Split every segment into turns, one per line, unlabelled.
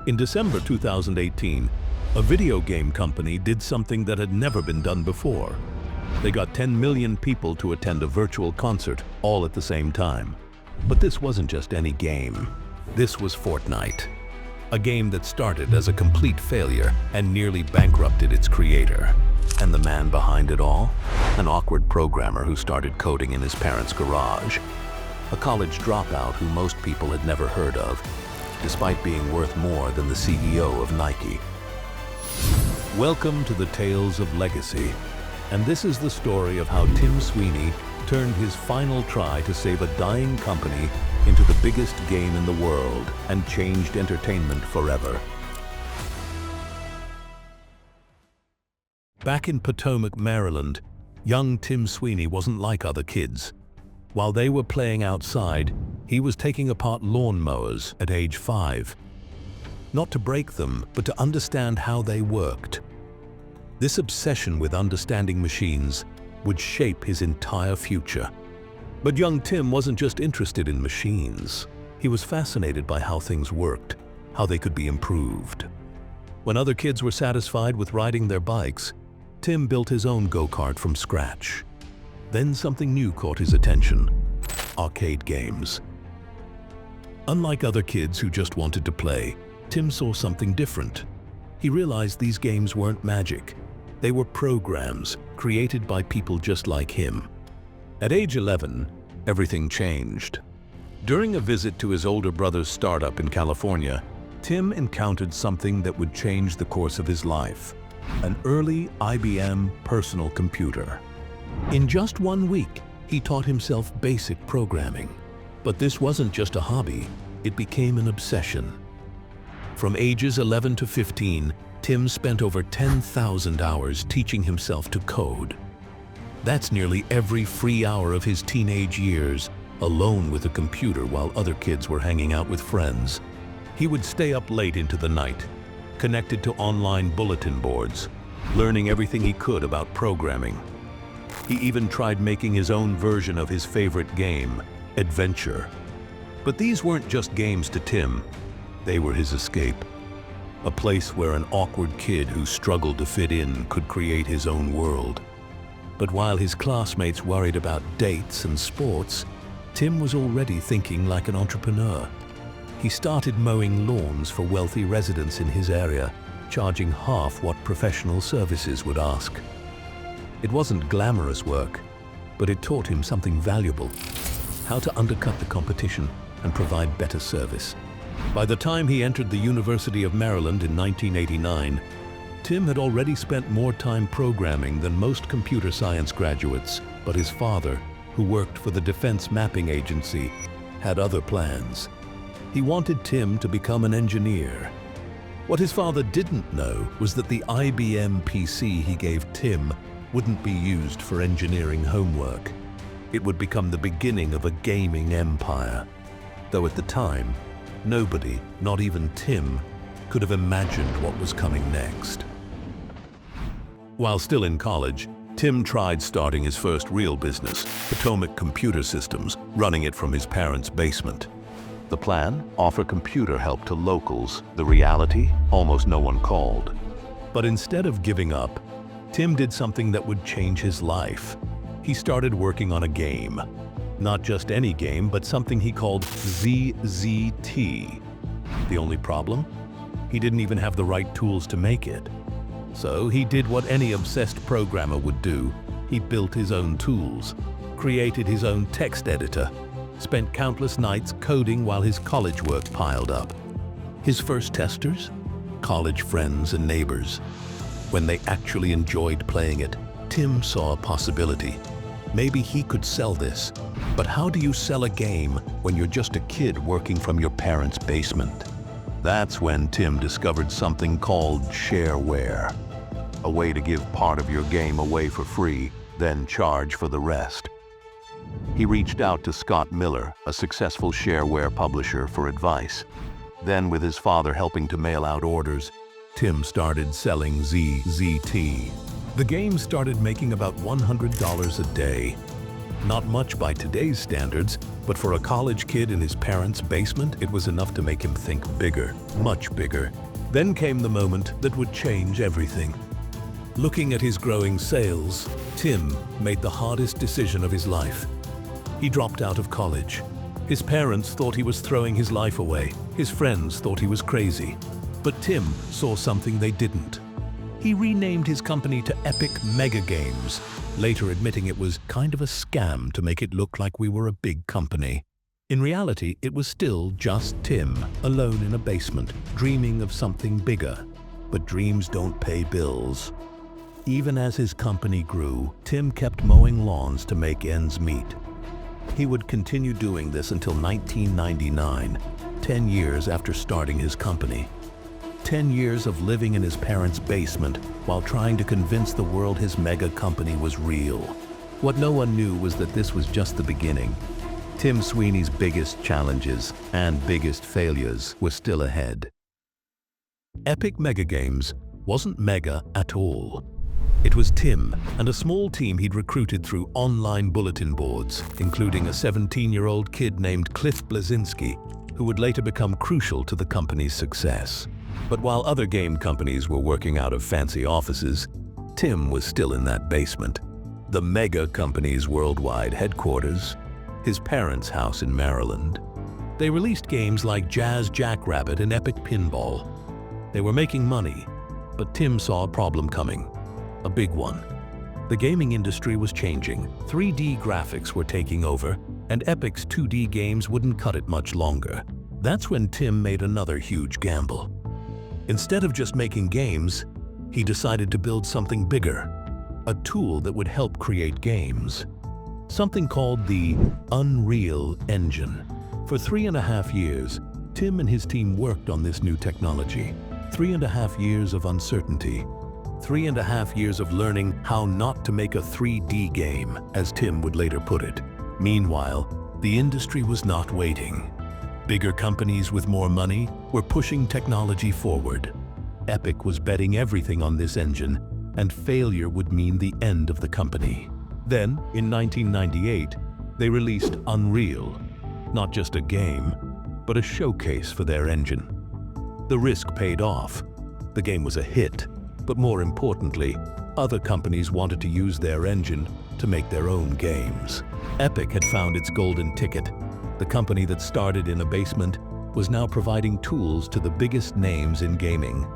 In December 2018, a video game company did something that had never been done before. They got 10 million people to attend a virtual concert all at the same time. But this wasn't just any game. This was Fortnite, a game that started as a complete failure and nearly bankrupted its creator. And the man behind it all? An awkward programmer who started coding in his parents' garage. A college dropout who most people had never heard of, despite being worth more than the CEO of Nike. Welcome to the Tales of Legacy. And this is the story of how Tim Sweeney turned his final try to save a dying company into the biggest game in the world and changed entertainment forever. Back in Potomac, Maryland, young Tim Sweeney wasn't like other kids. While they were playing outside, he was taking apart lawnmowers at age 5. Not to break them, but to understand how they worked. This obsession with understanding machines would shape his entire future. But young Tim wasn't just interested in machines. He was fascinated by how things worked, how they could be improved. When other kids were satisfied with riding their bikes, Tim built his own go-kart from scratch. Then something new caught his attention: arcade games. Unlike other kids who just wanted to play, Tim saw something different. He realized these games weren't magic. They were programs created by people just like him. At age 11, everything changed. During a visit to his older brother's startup in California, Tim encountered something that would change the course of his life: an early IBM personal computer. In just 1 week, he taught himself basic programming. But this wasn't just a hobby, it became an obsession. From ages 11 to 15, Tim spent over 10,000 hours teaching himself to code. That's nearly every free hour of his teenage years, alone with a computer while other kids were hanging out with friends. He would stay up late into the night, connected to online bulletin boards, learning everything he could about programming. He even tried making his own version of his favorite game, Adventure. But these weren't just games to Tim. They were his escape. A place where an awkward kid who struggled to fit in could create his own world. But while his classmates worried about dates and sports, Tim was already thinking like an entrepreneur. He started mowing lawns for wealthy residents in his area, charging half what professional services would ask. It wasn't glamorous work, but it taught him something valuable: how to undercut the competition and provide better service. By the time he entered the University of Maryland in 1989, Tim had already spent more time programming than most computer science graduates, but his father, who worked for the Defense Mapping Agency, had other plans. He wanted Tim to become an engineer. What his father didn't know was that the IBM PC he gave Tim wouldn't be used for engineering homework. It would become the beginning of a gaming empire. Though at the time, nobody, not even Tim, could have imagined what was coming next. While still in college, Tim tried starting his first real business, Potomac Computer Systems, running it from his parents' basement. The plan? Offer computer help to locals. The reality? Almost no one called. But instead of giving up, Tim did something that would change his life. He started working on a game. Not just any game, but something he called ZZT. The only problem? He didn't even have the right tools to make it. So he did what any obsessed programmer would do. He built his own tools, created his own text editor, spent countless nights coding while his college work piled up. His first testers? College friends and neighbors. When they actually enjoyed playing it, Tim saw a possibility. Maybe he could sell this. But how do you sell a game when you're just a kid working from your parents' basement? That's when Tim discovered something called shareware. A way to give part of your game away for free, then charge for the rest. He reached out to Scott Miller, a successful shareware publisher, for advice. Then, with his father helping to mail out orders, Tim started selling ZZT. The game started making about $100 a day. Not much by today's standards, But for a college kid in his parents' basement, it was enough to make him think bigger, much bigger. Then came the moment that would change everything. Looking at his growing sales, Tim made the hardest decision of his life. He dropped out of college. His parents thought he was throwing his life away. His friends thought he was crazy. But Tim saw something they didn't. He renamed his company to Epic Mega Games, later admitting it was kind of a scam to make it look like we were a big company. In reality, it was still just Tim, alone in a basement, dreaming of something bigger. But dreams don't pay bills. Even as his company grew, Tim kept mowing lawns to make ends meet. He would continue doing this until 1999, 10 years after starting his company. 10 years of living in his parents' basement while trying to convince the world his mega company was real. What no one knew was that this was just the beginning. Tim Sweeney's biggest challenges and biggest failures were still ahead. Epic Mega Games wasn't mega at all. It was Tim and a small team he'd recruited through online bulletin boards, including a 17-year-old kid named Cliff Blazinski, who would later become crucial to the company's success. But while other game companies were working out of fancy offices, Tim was still in that basement. The mega company's worldwide headquarters, his parents' house in Maryland. They released games like Jazz Jackrabbit and Epic Pinball. They were making money, but Tim saw a problem coming. A big one. The gaming industry was changing. 3D graphics were taking over, and Epic's 2D games wouldn't cut it much longer. That's when Tim made another huge gamble. Instead of just making games, he decided to build something bigger, a tool that would help create games. Something called the Unreal Engine. For 3.5 years, Tim and his team worked on this new technology. 3.5 years of uncertainty. 3.5 years of learning how not to make a 3D game, as Tim would later put it. Meanwhile, the industry was not waiting. Bigger companies with more money were pushing technology forward. Epic was betting everything on this engine, and failure would mean the end of the company. Then, in 1998, they released Unreal, not just a game, but a showcase for their engine. The risk paid off. The game was a hit, but more importantly, other companies wanted to use their engine to make their own games. Epic had found its golden ticket. The company that started in a basement was now providing tools to the biggest names in gaming.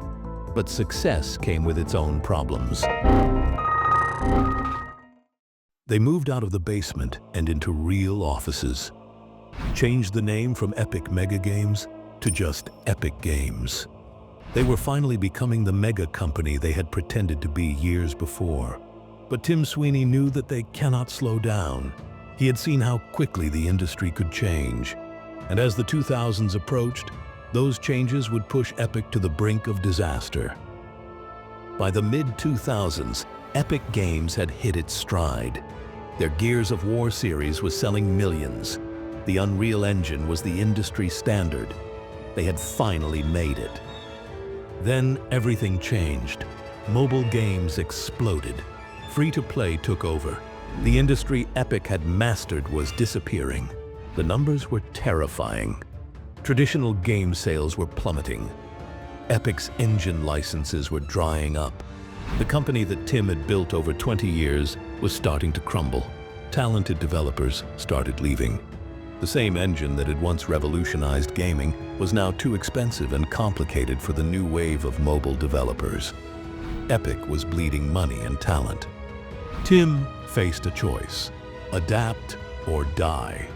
But success came with its own problems. They moved out of the basement and into real offices. Changed the name from Epic Mega Games to just Epic Games. They were finally becoming the mega company they had pretended to be years before. But Tim Sweeney knew that they cannot slow down. He had seen how quickly the industry could change. And as the 2000s approached, those changes would push Epic to the brink of disaster. By the mid-2000s, Epic Games had hit its stride. Their Gears of War series was selling millions. The Unreal Engine was the industry standard. They had finally made it. Then everything changed. Mobile games exploded. Free-to-play took over. The industry Epic had mastered was disappearing. The numbers were terrifying. Traditional game sales were plummeting. Epic's engine licenses were drying up. The company that Tim had built over 20 years was starting to crumble. Talented developers started leaving. The same engine that had once revolutionized gaming was now too expensive and complicated for the new wave of mobile developers. Epic was bleeding money and talent. Tim faced a choice: adapt or die.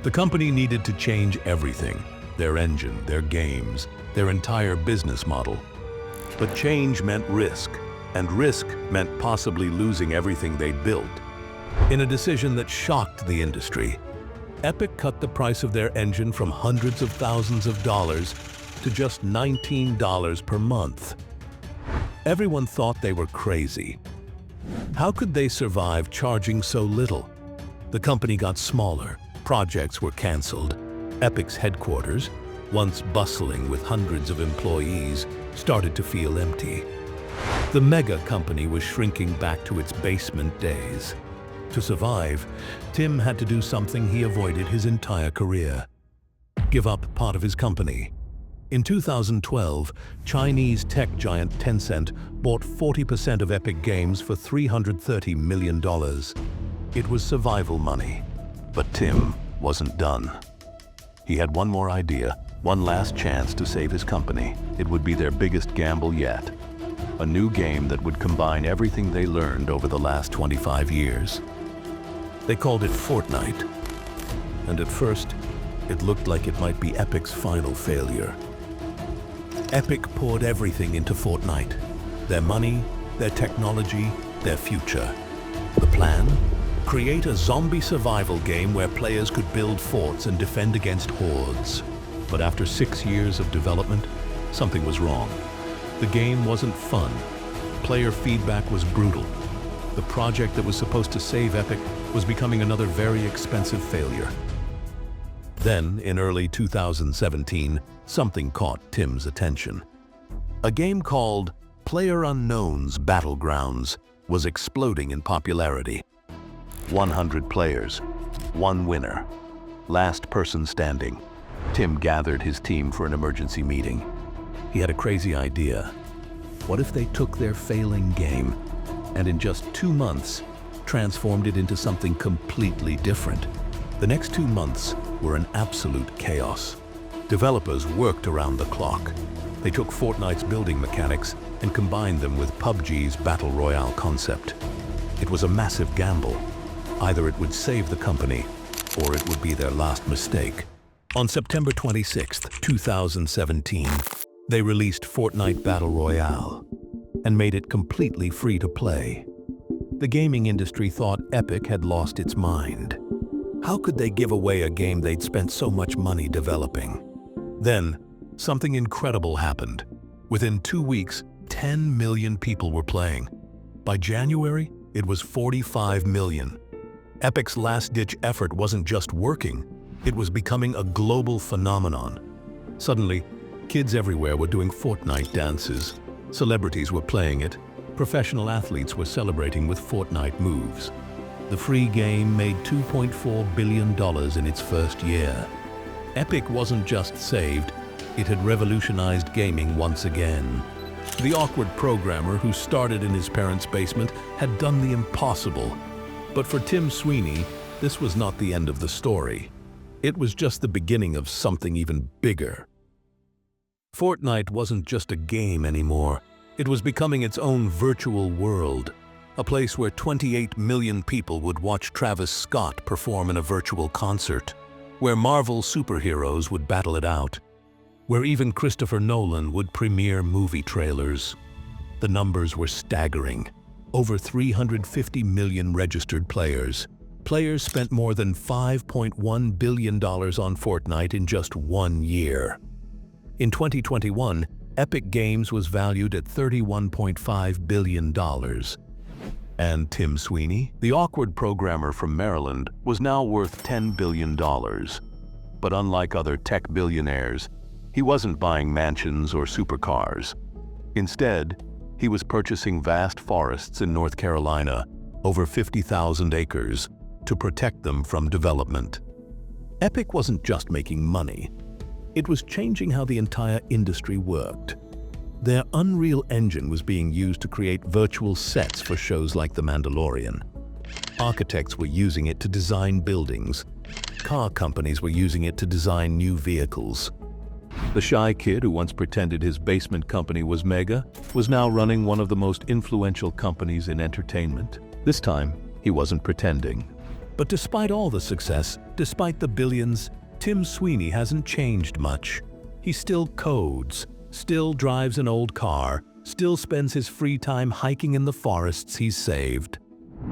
The company needed to change everything: their engine, their games, their entire business model. But change meant risk, and risk meant possibly losing everything they'd built. In a decision that shocked the industry, Epic cut the price of their engine from hundreds of thousands of dollars to just $19 per month. Everyone thought they were crazy. How could they survive charging so little? The company got smaller, projects were canceled. Epic's headquarters, once bustling with hundreds of employees, started to feel empty. The mega company was shrinking back to its basement days. To survive, Tim had to do something he avoided his entire career: give up part of his company. In 2012, Chinese tech giant Tencent bought 40% of Epic Games for $330 million. It was survival money. But Tim wasn't done. He had one more idea, one last chance to save his company. It would be their biggest gamble yet. A new game that would combine everything they learned over the last 25 years. They called it Fortnite. And at first, it looked like it might be Epic's final failure. Epic poured everything into Fortnite. Their money, their technology, their future. The plan? Create a zombie survival game where players could build forts and defend against hordes. But after 6 years of development, something was wrong. The game wasn't fun. Player feedback was brutal. The project that was supposed to save Epic was becoming another very expensive failure. Then, in early 2017, something caught Tim's attention. A game called PlayerUnknown's Battlegrounds was exploding in popularity. 100 players, one winner, last person standing. Tim gathered his team for an emergency meeting. He had a crazy idea. What if they took their failing game and in just 2 months transformed it into something completely different? The next 2 months were an absolute chaos. Developers worked around the clock. They took Fortnite's building mechanics and combined them with PUBG's Battle Royale concept. It was a massive gamble. Either it would save the company, or it would be their last mistake. On September 26, 2017, they released Fortnite Battle Royale and made it completely free to play. The gaming industry thought Epic had lost its mind. How could they give away a game they'd spent so much money developing? Then, something incredible happened. Within 2 weeks, 10 million people were playing. By January, it was 45 million. Epic's last-ditch effort wasn't just working, it was becoming a global phenomenon. Suddenly, kids everywhere were doing Fortnite dances. Celebrities were playing it. Professional athletes were celebrating with Fortnite moves. The free game made $2.4 billion in its first year. Epic wasn't just saved, it had revolutionized gaming once again. The awkward programmer who started in his parents' basement had done the impossible. But for Tim Sweeney, this was not the end of the story. It was just the beginning of something even bigger. Fortnite wasn't just a game anymore. It was becoming its own virtual world. A place where 28 million people would watch Travis Scott perform in a virtual concert. Where Marvel superheroes would battle it out. Where even Christopher Nolan would premiere movie trailers. The numbers were staggering. Over 350 million registered players. Players spent more than $5.1 billion on Fortnite in just 1 year. In 2021, Epic Games was valued at $31.5 billion. And Tim Sweeney, the awkward programmer from Maryland, was now worth $10 billion. But unlike other tech billionaires, he wasn't buying mansions or supercars. Instead, he was purchasing vast forests in North Carolina, over 50,000 acres, to protect them from development. Epic wasn't just making money. It was changing how the entire industry worked. Their Unreal Engine was being used to create virtual sets for shows like The Mandalorian. Architects were using it to design buildings. Car companies were using it to design new vehicles. The shy kid who once pretended his basement company was mega was now running one of the most influential companies in entertainment. This time, he wasn't pretending. But despite all the success, despite the billions, Tim Sweeney hasn't changed much. He still codes, still drives an old car, still spends his free time hiking in the forests he's saved.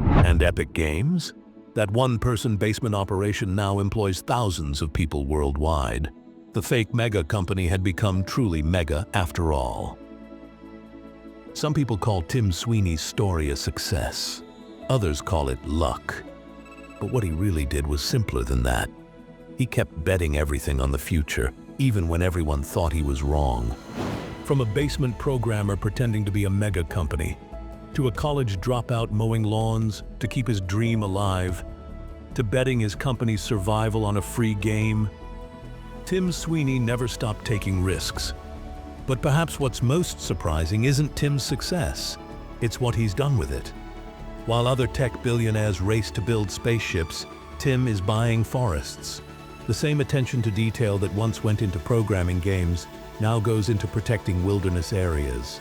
And Epic Games? That one-person basement operation now employs thousands of people worldwide. The fake mega company had become truly mega after all. Some people call Tim Sweeney's story a success. Others call it luck. But what he really did was simpler than that. He kept betting everything on the future, even when everyone thought he was wrong. From a basement programmer pretending to be a mega company, to a college dropout mowing lawns to keep his dream alive, to betting his company's survival on a free game. Tim Sweeney never stopped taking risks. But perhaps what's most surprising isn't Tim's success, it's what he's done with it. While other tech billionaires race to build spaceships, Tim is buying forests. The same attention to detail that once went into programming games now goes into protecting wilderness areas.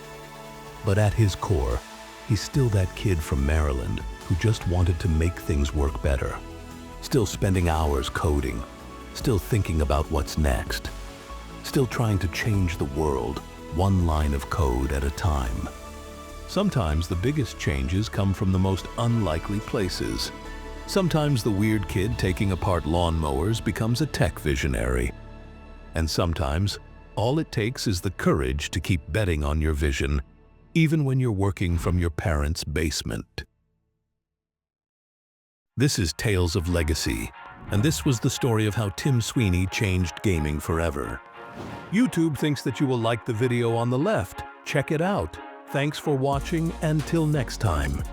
But at his core, he's still that kid from Maryland who just wanted to make things work better. Still spending hours coding, still thinking about what's next, still trying to change the world one line of code at a time. Sometimes the biggest changes come from the most unlikely places. Sometimes the weird kid taking apart lawnmowers becomes a tech visionary. And sometimes all it takes is the courage to keep betting on your vision, even when you're working from your parents' basement. This is Tales of Legacy, and this was the story of how Tim Sweeney changed gaming forever. YouTube thinks that you will like the video on the left. Check it out. Thanks for watching, and till next time.